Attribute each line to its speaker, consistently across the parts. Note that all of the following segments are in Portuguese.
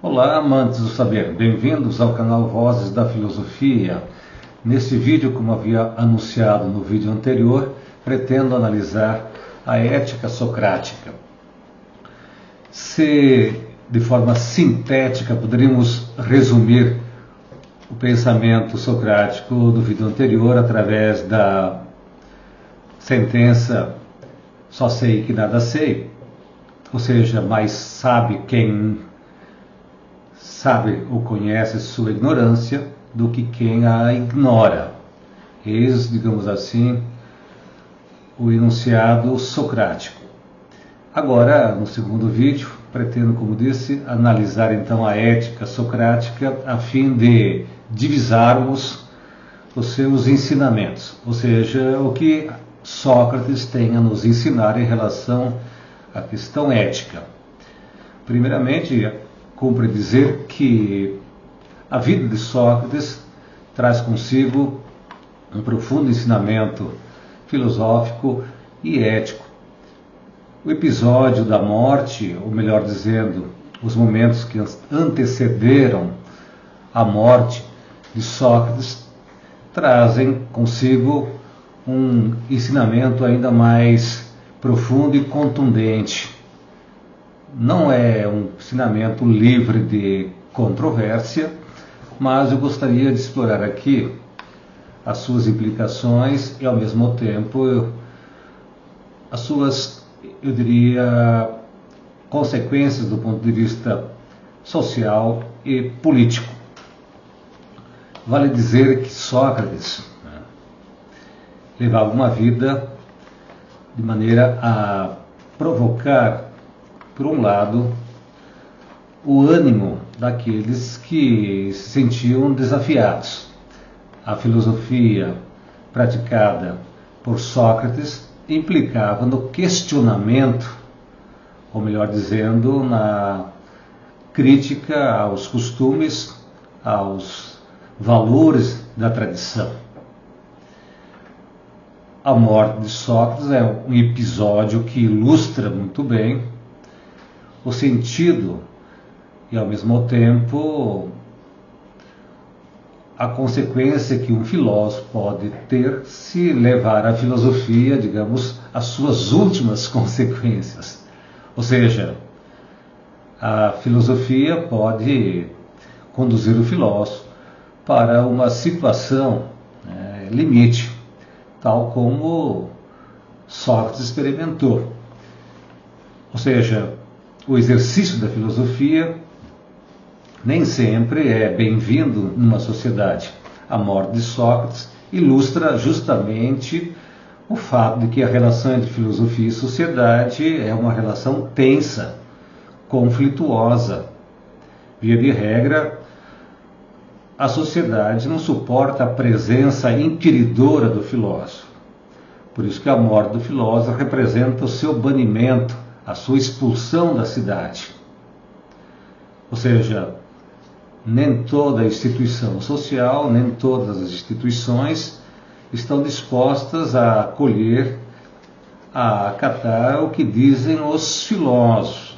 Speaker 1: Olá, amantes do saber, bem-vindos ao canal Vozes da Filosofia. Neste vídeo, como havia anunciado no vídeo anterior, pretendo analisar a ética socrática. Se, de forma sintética, poderíamos resumir o pensamento socrático do vídeo anterior através da sentença "só sei que nada sei", ou seja, mais sabe quem sabe ou conhece sua ignorância do que quem a ignora. Eis, digamos assim, o enunciado socrático. Agora, no segundo vídeo, pretendo, como disse, analisar então a ética socrática a fim de divisarmos os seus ensinamentos, ou seja, o que Sócrates tem a nos ensinar em relação à questão ética. Primeiramente, cumpre dizer que a vida de Sócrates traz consigo um profundo ensinamento filosófico e ético. O episódio da morte, ou melhor dizendo, os momentos que antecederam a morte de Sócrates, trazem consigo um ensinamento ainda mais profundo e contundente. Não é um ensinamento livre de controvérsia, mas eu gostaria de explorar aqui as suas implicações e, ao mesmo tempo, as suas, eu diria, consequências do ponto de vista social e político. Vale dizer que Sócrates levava uma vida de maneira a provocar, por um lado, o ânimo daqueles que se sentiam desafiados. A filosofia praticada por Sócrates implicava no questionamento, ou melhor dizendo, na crítica aos costumes, aos valores da tradição. A morte de Sócrates é um episódio que ilustra muito bem o sentido e, ao mesmo tempo, a consequência que um filósofo pode ter se levar a filosofia, digamos, às suas últimas consequências. Ou seja, a filosofia pode conduzir o filósofo para uma situação limite, tal como Sócrates experimentou. Ou seja, o exercício da filosofia nem sempre é bem-vindo numa sociedade. A morte de Sócrates ilustra justamente o fato de que a relação entre filosofia e sociedade é uma relação tensa, conflituosa. Via de regra, a sociedade não suporta a presença inquiridora do filósofo. Por isso que a morte do filósofo representa o seu banimento, a sua expulsão da cidade. Ou seja, nem toda instituição social, nem todas as instituições estão dispostas a acolher, a acatar o que dizem os filósofos.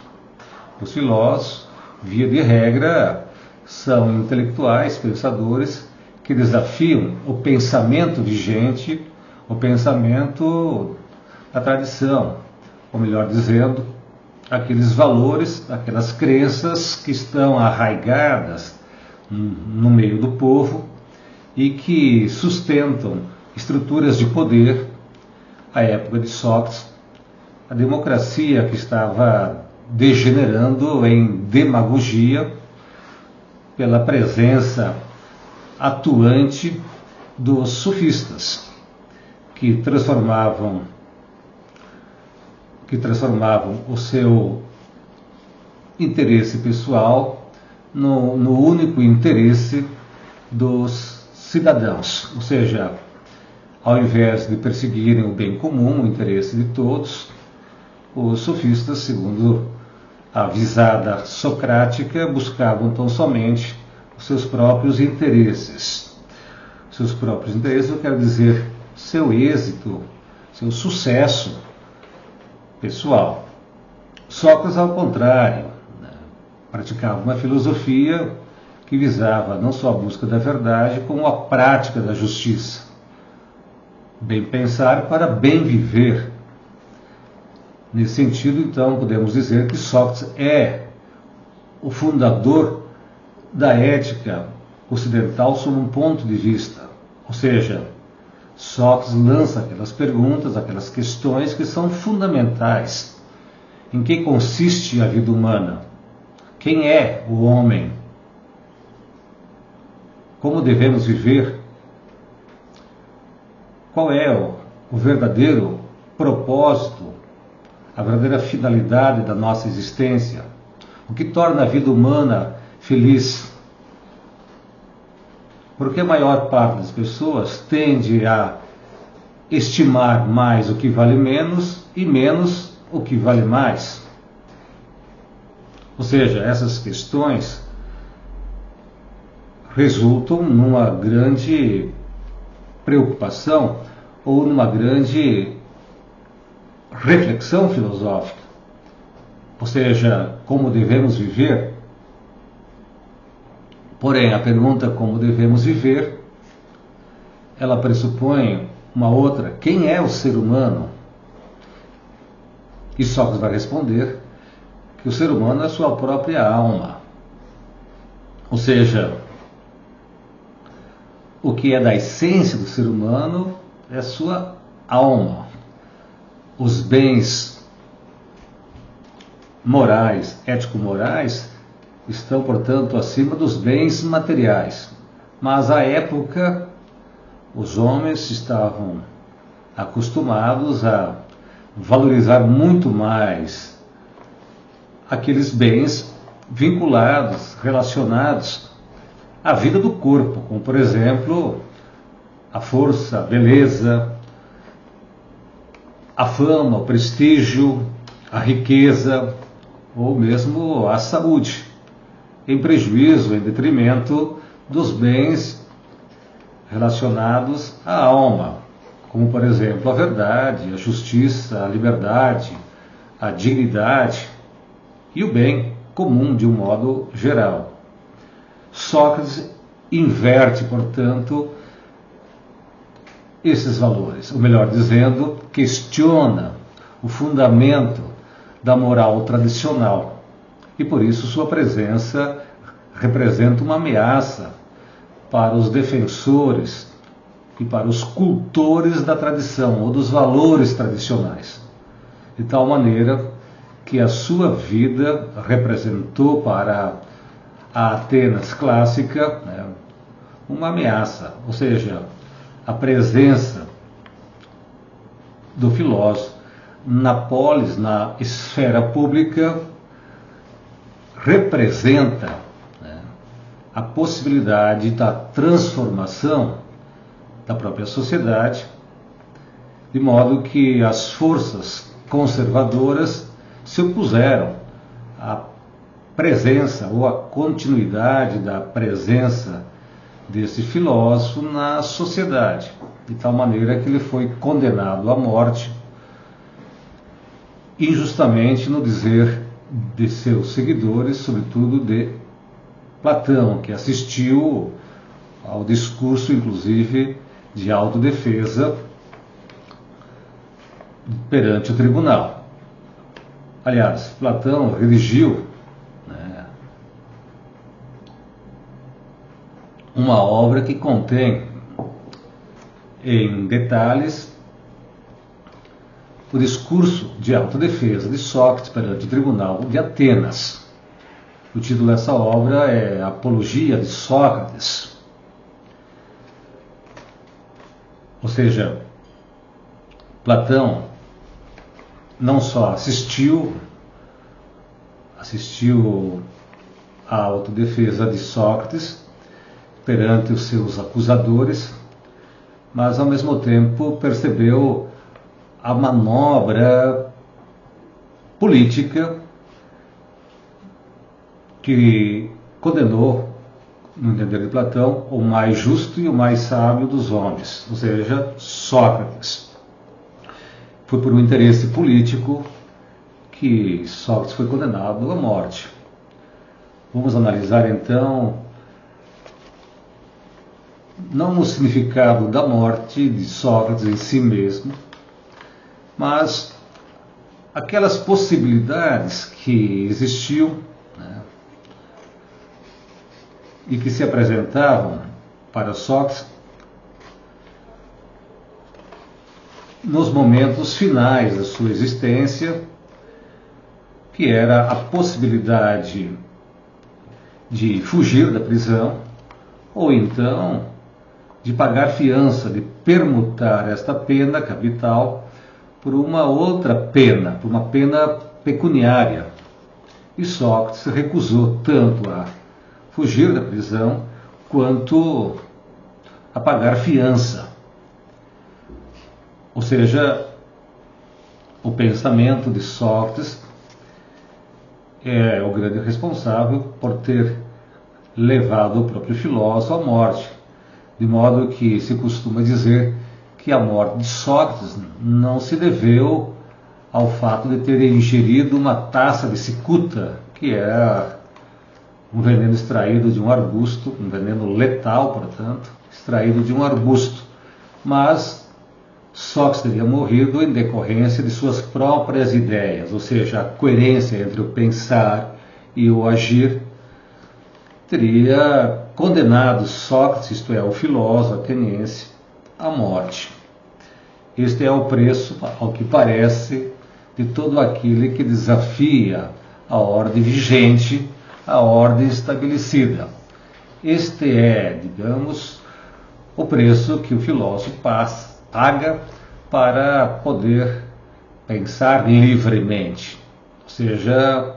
Speaker 1: Os filósofos, via de regra, são intelectuais, pensadores, que desafiam o pensamento vigente, o pensamento da tradição, ou melhor dizendo, aqueles valores, aquelas crenças que estão arraigadas no meio do povo e que sustentam estruturas de poder. À época de Sócrates, a democracia que estava degenerando em demagogia pela presença atuante dos sofistas, que transformavam o seu interesse pessoal no único interesse dos cidadãos. Ou seja, ao invés de perseguirem o bem comum, o interesse de todos, os sofistas, segundo a visada socrática, buscavam tão somente os seus próprios interesses. Seus próprios interesses, eu quero dizer, seu êxito, seu sucesso pessoal. Sócrates, ao contrário, praticava uma filosofia que visava não só a busca da verdade, como a prática da justiça. Bem pensar para bem viver. Nesse sentido, então, podemos dizer que Sócrates é o fundador da ética ocidental sob um ponto de vista. Ou seja, Sócrates lança aquelas perguntas, aquelas questões que são fundamentais. Em que consiste a vida humana? Quem é o homem? Como devemos viver? Qual é o verdadeiro propósito, a verdadeira finalidade da nossa existência? O que torna a vida humana feliz? Porque a maior parte das pessoas tende a estimar mais o que vale menos e menos o que vale mais. Ou seja, essas questões resultam numa grande preocupação ou numa grande reflexão filosófica. Ou seja, como devemos viver. Porém, a pergunta como devemos viver, ela pressupõe uma outra: quem é o ser humano? E Sócrates vai responder que o ser humano é a sua própria alma. Ou seja, o que é da essência do ser humano é a sua alma. Os bens morais, ético-morais, estão, portanto, acima dos bens materiais. Mas, à época, os homens estavam acostumados a valorizar muito mais aqueles bens vinculados, relacionados à vida do corpo, como, por exemplo, a força, a beleza, a fama, o prestígio, a riqueza ou mesmo a saúde, em prejuízo, em detrimento dos bens relacionados à alma, como, por exemplo, a verdade, a justiça, a liberdade, a dignidade e o bem comum de um modo geral. Sócrates inverte, portanto, esses valores, ou melhor dizendo, questiona o fundamento da moral tradicional e por isso sua presença representa uma ameaça para os defensores e para os cultores da tradição ou dos valores tradicionais, de tal maneira que a sua vida representou para a Atenas clássica, uma ameaça, ou seja, a presença do filósofo na polis, na esfera pública, representa a possibilidade da transformação da própria sociedade, de modo que as forças conservadoras se opuseram à presença ou à continuidade da presença desse filósofo na sociedade, de tal maneira que ele foi condenado à morte, injustamente no dizer de seus seguidores, sobretudo de Platão, que assistiu ao discurso, inclusive, de autodefesa perante o tribunal. Aliás, Platão redigiu uma obra que contém em detalhes o discurso de autodefesa de Sócrates perante o tribunal de Atenas. O título dessa obra é Apologia de Sócrates. Ou seja, Platão não só assistiu à autodefesa de Sócrates perante os seus acusadores, mas ao mesmo tempo percebeu a manobra política que condenou, no entender de Platão, o mais justo e o mais sábio dos homens, ou seja, Sócrates. Foi por um interesse político que Sócrates foi condenado à morte. Vamos analisar então, não o significado da morte de Sócrates em si mesmo, mas aquelas possibilidades que existiam, né, e que se apresentavam para Sócrates nos momentos finais da sua existência, que era a possibilidade de fugir da prisão, ou então de pagar fiança, de permutar esta pena capital por uma outra pena, por uma pena pecuniária. E Sócrates recusou tanto a fugir da prisão quanto a pagar fiança. Ou seja, o pensamento de Sócrates é o grande responsável por ter levado o próprio filósofo à morte, de modo que se costuma dizer que a morte de Sócrates não se deveu ao fato de ter ingerido uma taça de cicuta, que é um veneno extraído de um arbusto, um veneno letal, portanto, extraído de um arbusto, mas Sócrates teria morrido em decorrência de suas próprias ideias, ou seja, a coerência entre o pensar e o agir teria condenado Sócrates, isto é, o filósofo ateniense, à morte. Este é o preço, ao que parece, de todo aquele que desafia a ordem vigente, a ordem estabelecida. Este é, digamos, o preço que o filósofo paga para poder pensar livremente, ou seja,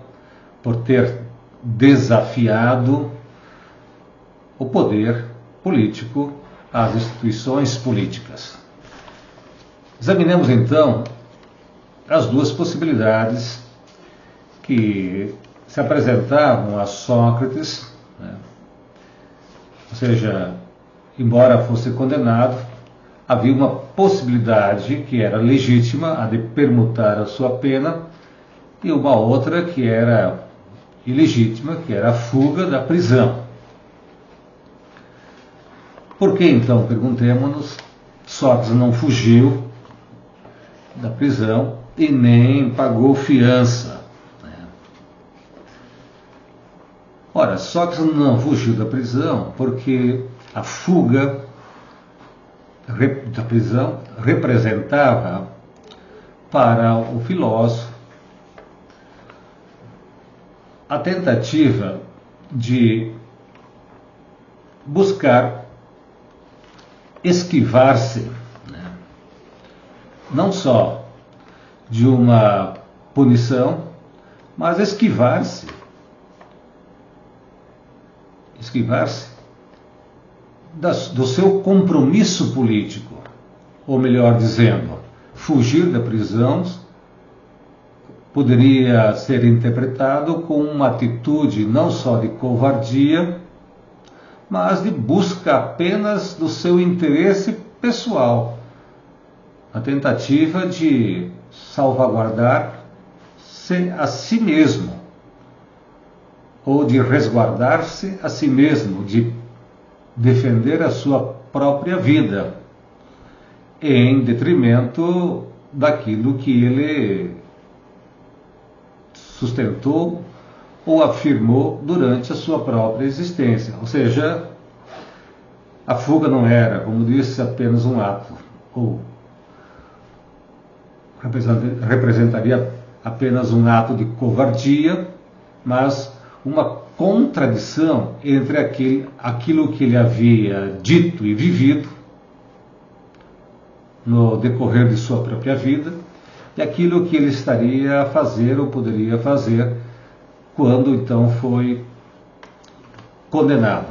Speaker 1: por ter desafiado o poder político, as instituições políticas. Examinemos então as duas possibilidades que se apresentavam a Sócrates, né? Ou seja, embora fosse condenado, havia uma possibilidade que era legítima, a de permutar a sua pena, e uma outra que era ilegítima, que era a fuga da prisão. Por que então, perguntemos-nos, Sócrates não fugiu da prisão e nem pagou fiança? Ora, Sócrates não fugiu da prisão porque a fuga da prisão representava para o filósofo a tentativa de buscar esquivar-se, né, não só de uma punição, mas esquivar-se do seu compromisso político, ou melhor dizendo, fugir da prisão poderia ser interpretado como uma atitude não só de covardia, mas de busca apenas do seu interesse pessoal, a tentativa de salvaguardar-se a si mesmo, ou de resguardar-se a si mesmo, de defender a sua própria vida, em detrimento daquilo que ele sustentou ou afirmou durante a sua própria existência. Ou seja, a fuga não era, como disse, apenas um ato, ou representaria apenas um ato de covardia, mas uma contradição entre aquilo que ele havia dito e vivido no decorrer de sua própria vida e aquilo que ele estaria a fazer ou poderia fazer quando então foi condenado.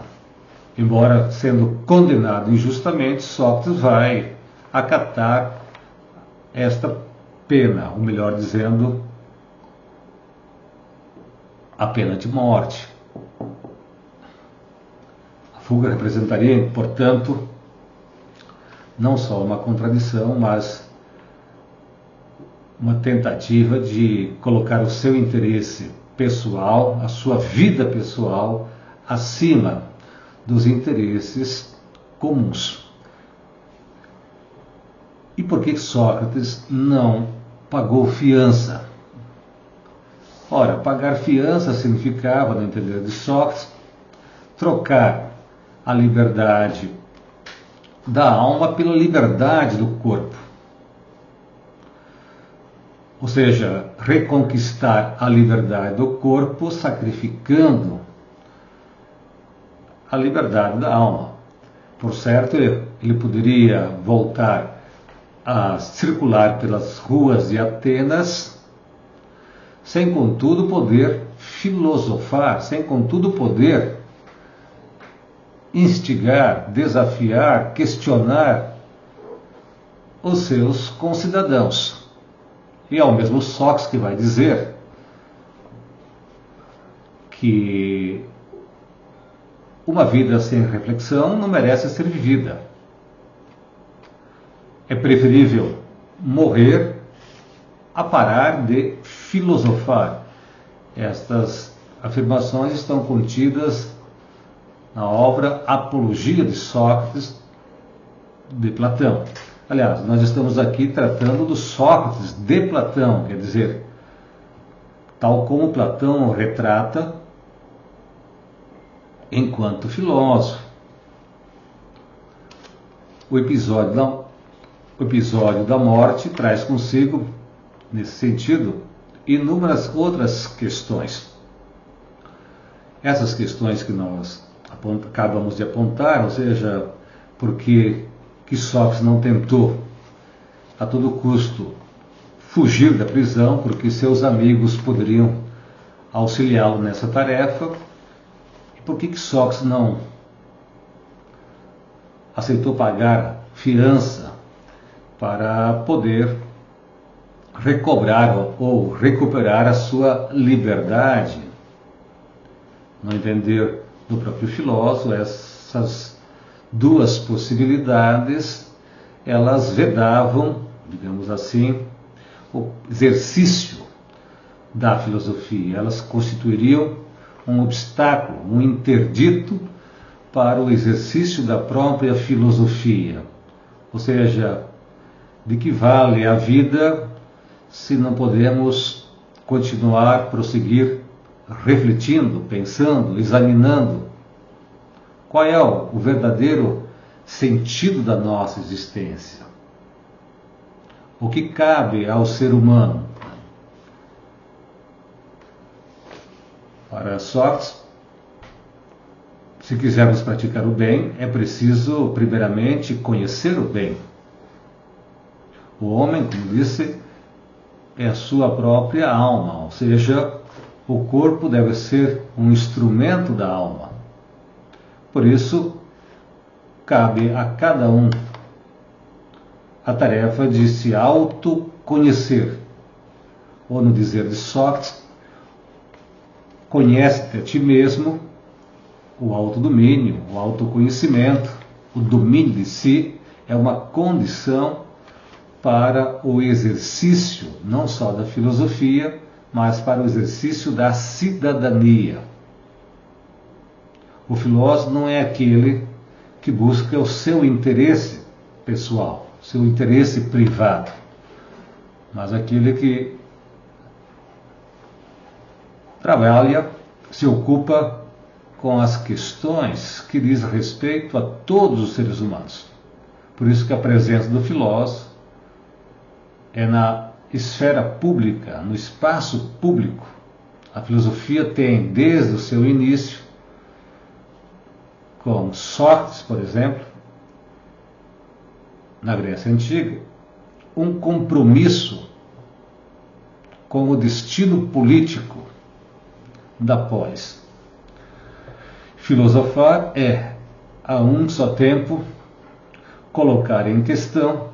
Speaker 1: Embora sendo condenado injustamente, Sócrates vai acatar esta pena, ou melhor dizendo, a pena de morte. A fuga representaria, portanto, não só uma contradição, mas uma tentativa de colocar o seu interesse pessoal, a sua vida pessoal, acima dos interesses comuns. E por que Sócrates não pagou fiança? Ora, pagar fiança significava, no entender de Sócrates, trocar a liberdade da alma pela liberdade do corpo. Ou seja, reconquistar a liberdade do corpo sacrificando a liberdade da alma. Por certo, ele poderia voltar a circular pelas ruas de Atenas sem, contudo, poder filosofar, sem, contudo, poder instigar, desafiar, questionar os seus concidadãos. E é o mesmo Sócrates que vai dizer que uma vida sem reflexão não merece ser vivida. É preferível morrer a parar de filosofar. Estas afirmações estão contidas na obra Apologia de Sócrates, de Platão. Aliás, nós estamos aqui tratando do Sócrates de Platão, quer dizer, tal como Platão retrata enquanto filósofo. O episódio da morte traz consigo, nesse sentido, inúmeras outras questões. Essas questões que nós acabamos de apontar, ou seja, porque que Sócrates não tentou a todo custo fugir da prisão, porque seus amigos poderiam auxiliá-lo nessa tarefa, e por que Sócrates não aceitou pagar fiança para poder recobrar ou recuperar a sua liberdade. No entender do próprio filósofo, essas duas possibilidades, elas vedavam, digamos assim, o exercício da filosofia. Elas constituiriam um obstáculo, um interdito para o exercício da própria filosofia. Ou seja, de que vale a vida se não podemos continuar, prosseguir refletindo, pensando, examinando qual é o verdadeiro sentido da nossa existência? O que cabe ao ser humano? Para Sócrates, se quisermos praticar o bem, é preciso, primeiramente, conhecer o bem. O homem, como disse, é a sua própria alma, ou seja, o corpo deve ser um instrumento da alma. Por isso, cabe a cada um a tarefa de se autoconhecer. Ou, no dizer de Sócrates, conhece-te a ti mesmo. O autodomínio, o autoconhecimento, o domínio de si é uma condição para o exercício não só da filosofia, mas para o exercício da cidadania. O filósofo não é aquele que busca o seu interesse pessoal, seu interesse privado, mas aquele que trabalha, se ocupa com as questões que diz respeito a todos os seres humanos. Por isso que a presença do filósofo é na esfera pública, no espaço público. A filosofia tem, desde o seu início, com Sócrates, por exemplo, na Grécia Antiga, um compromisso com o destino político da polis. Filosofar é, a um só tempo, colocar em questão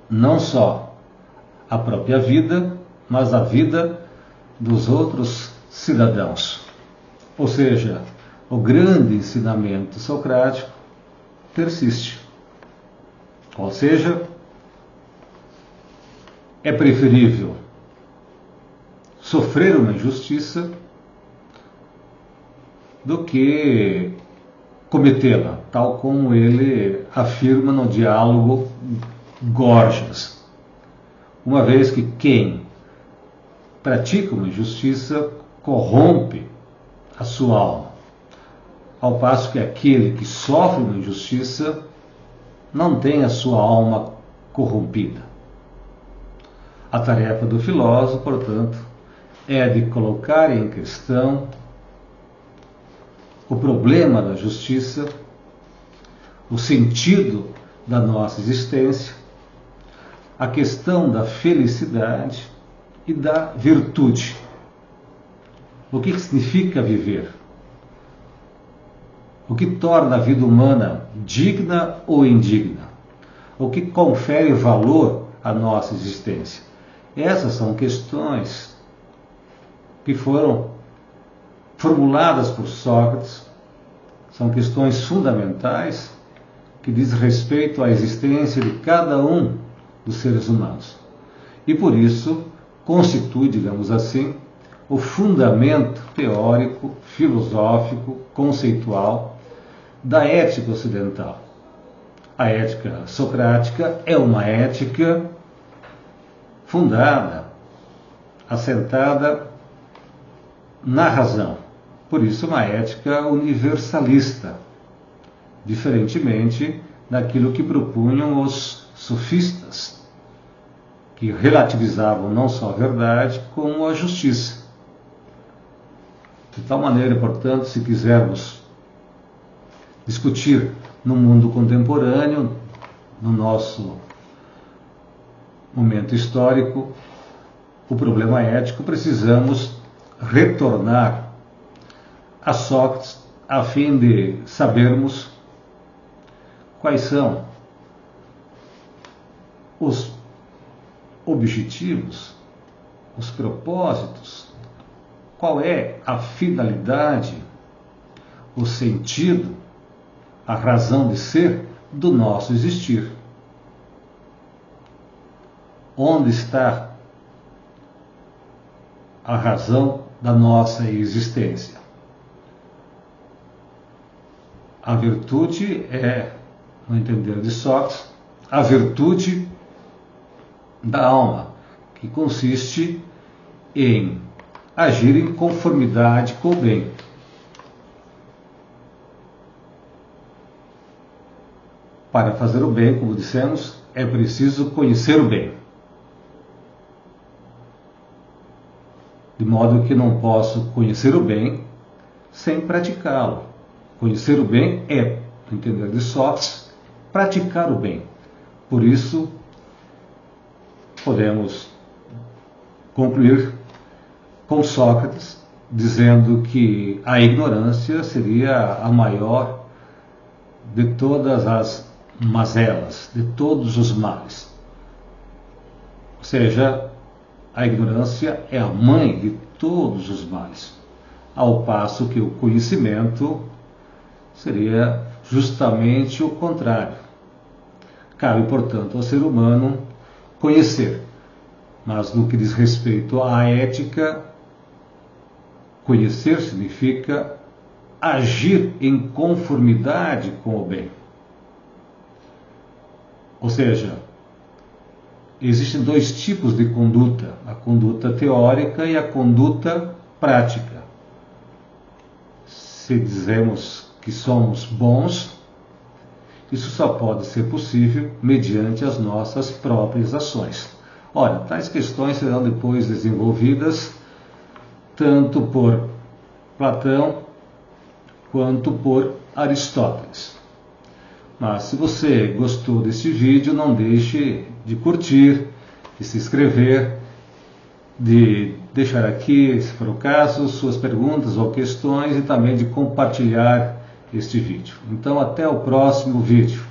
Speaker 1: não só a própria vida, mas a vida dos outros cidadãos. Ou seja, o grande ensinamento socrático persiste. Ou seja, é preferível sofrer uma injustiça do que cometê-la, tal como ele afirma no diálogo Gorgias. Uma vez que quem pratica uma injustiça corrompe a sua alma, ao passo que aquele que sofre uma injustiça não tem a sua alma corrompida. A tarefa do filósofo, portanto, é de colocar em questão o problema da justiça, o sentido da nossa existência, a questão da felicidade e da virtude. O que significa viver? O que torna a vida humana digna ou indigna? O que confere valor à nossa existência? Essas são questões que foram formuladas por Sócrates, são questões fundamentais que diz respeito à existência de cada um dos seres humanos. E por isso constitui, digamos assim, o fundamento teórico, filosófico, conceitual da ética ocidental. A ética socrática é uma ética fundada, assentada na razão. Por isso, uma ética universalista, diferentemente daquilo que propunham os sofistas, que relativizavam não só a verdade, como a justiça. De tal maneira, portanto, se quisermos discutir no mundo contemporâneo, no nosso momento histórico, o problema ético, precisamos retornar a Sócrates a fim de sabermos quais são os objetivos, os propósitos, qual é a finalidade, o sentido, a razão de ser do nosso existir. Onde está a razão da nossa existência? A virtude é, no entender de Sócrates, a virtude da alma, que consiste em agir em conformidade com o bem. Para fazer o bem, como dissemos, é preciso conhecer o bem. De modo que não posso conhecer o bem sem praticá-lo. Conhecer o bem é, no entender de Sócrates, praticar o bem. Por isso, podemos concluir com Sócrates dizendo que a ignorância seria a maior de todas as mazelas, de todos os males. Ou seja, a ignorância é a mãe de todos os males, ao passo que o conhecimento seria justamente o contrário. Cabe, portanto, ao ser humano conhecer, mas no que diz respeito à ética, conhecer significa agir em conformidade com o bem. Ou seja, existem dois tipos de conduta, a conduta teórica e a conduta prática. Se dizemos que somos bons, isso só pode ser possível mediante as nossas próprias ações. Ora, tais questões serão depois desenvolvidas tanto por Platão quanto por Aristóteles. Mas se você gostou deste vídeo, não deixe de curtir, de se inscrever, de deixar aqui, se for o caso, suas perguntas ou questões e também de compartilhar este vídeo. Então, até o próximo vídeo.